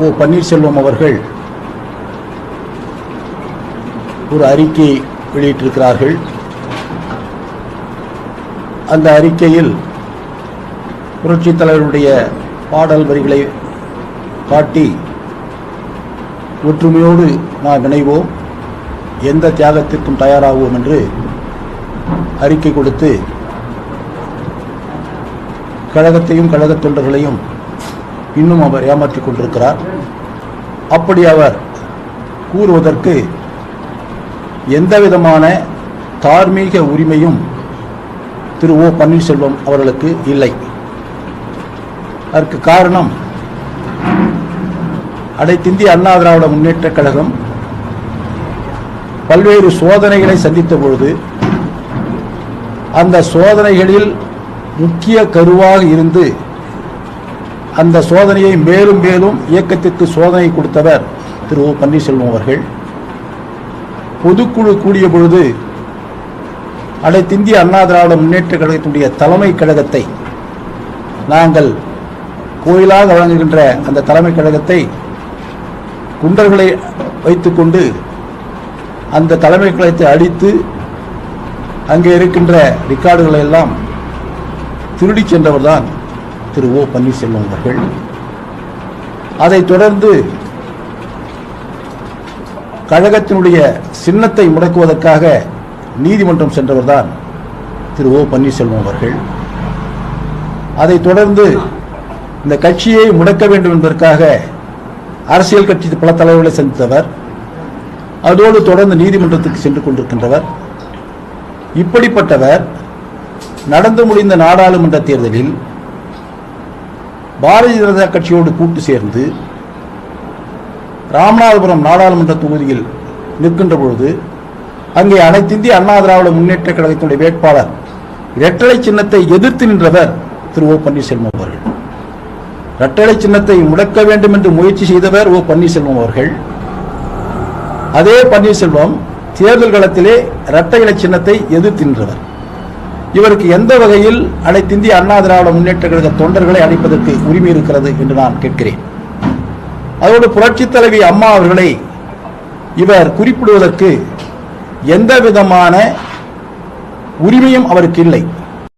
ஓ பன்னீர்செல்வம் அவர்கள் ஒரு அறிக்கை வெளியிட்டிருக்கிறார்கள். அந்த அறிக்கையில் புரட்சித் தலைவருடைய பாடல் வரிகளை காட்டி ஒற்றுமையோடு நாம் இணைவோம், எந்த தியாகத்திற்கும் தயாராகுவோம் என்று அறிக்கை கொடுத்து கழகத்தையும் கழகத் தொண்டர்களையும் இன்னும் அவர் ஏமாற்றிக் கொண்டிருக்கிறார். அப்படி அவர் கூறுவதற்கு எந்தவிதமான தார்மீக உரிமையும் திரு ஓ பன்னீர்செல்வம் அவர்களுக்கு இல்லை. அதற்கு காரணம், அனைத்திந்திய அண்ணா திராவிட முன்னேற்றக் கழகம் பல்வேறு சோதனைகளை சந்தித்த பொழுது அந்த சோதனைகளில் முக்கிய கருவாக இருந்து அந்த சோதனையை மேலும் மேலும் இயக்கத்திற்கு சோதனை கொடுத்தவர் திரு ஓ பன்னீர்செல்வம் அவர்கள். பொதுக்குழு கூடிய பொழுது அனைத்திந்திய அண்ணா திராவிட முன்னேற்ற கழகத்தினுடைய தலைமை கழகத்தை, நாங்கள் கோயிலாக வழங்குகின்ற அந்த தலைமை கழகத்தை குண்டர்களை வைத்துக்கொண்டு அந்த தலைமை கழகத்தை அடித்து அங்கே இருக்கின்ற ரெக்கார்டுகளை எல்லாம் திருடி சென்றவர்தான் திரு ஓ பன்னீர்செல்வம் அவர்கள். அதைத் தொடர்ந்து கழகத்தினுடைய சின்னத்தை முடக்குவதற்காக நீதிமன்றம் சென்றவர்தான் திரு ஓ பன்னீர்செல்வம் அவர்கள். அதைத் தொடர்ந்து இந்த கட்சியை முடக்க வேண்டும் என்பதற்காக அரசியல் கட்சி பல தலைவர்களை சந்தித்தவர், அதோடு தொடர்ந்து நீதிமன்றத்துக்கு சென்று கொண்டிருக்கின்றவர். இப்படிப்பட்டவர் நடந்து முடிந்த நாடாளுமன்ற தேர்தலில் பாரதிய ஜனதா கட்சியோடு கூட்டு சேர்ந்து ராமநாதபுரம் நாடாளுமன்ற தொகுதியில் நிற்கின்ற பொழுது அங்கே அனைத்திந்திய அண்ணா திராவிட முன்னேற்ற கழகத்தினுடைய வேட்பாளர் இரட்டை சின்னத்தை எதிர்த்து நின்றவர் திரு ஓ பன்னீர்செல்வம் அவர்கள். இரட்டை சின்னத்தை முடக்க வேண்டும் என்று முயற்சி செய்தவர் ஓ பன்னீர்செல்வம் அவர்கள். அதே பன்னீர்செல்வம் தேர்தல் களத்திலே இரட்டை சின்னத்தை எதிர்த்து நின்றவர். இவருக்கு எந்த வகையில் அனைத்திந்திய அண்ணா திராவிட முன்னேற்ற கழக தொண்டர்களை அழைப்பதற்கு உரிமை இருக்கிறது என்று நான் கேட்கிறேன். அதோடு புரட்சித் தலைவி அம்மா அவர்களை இவர் குறிப்பிடுவதற்கு எந்த விதமான உரிமையும் அவருக்கு இல்லை.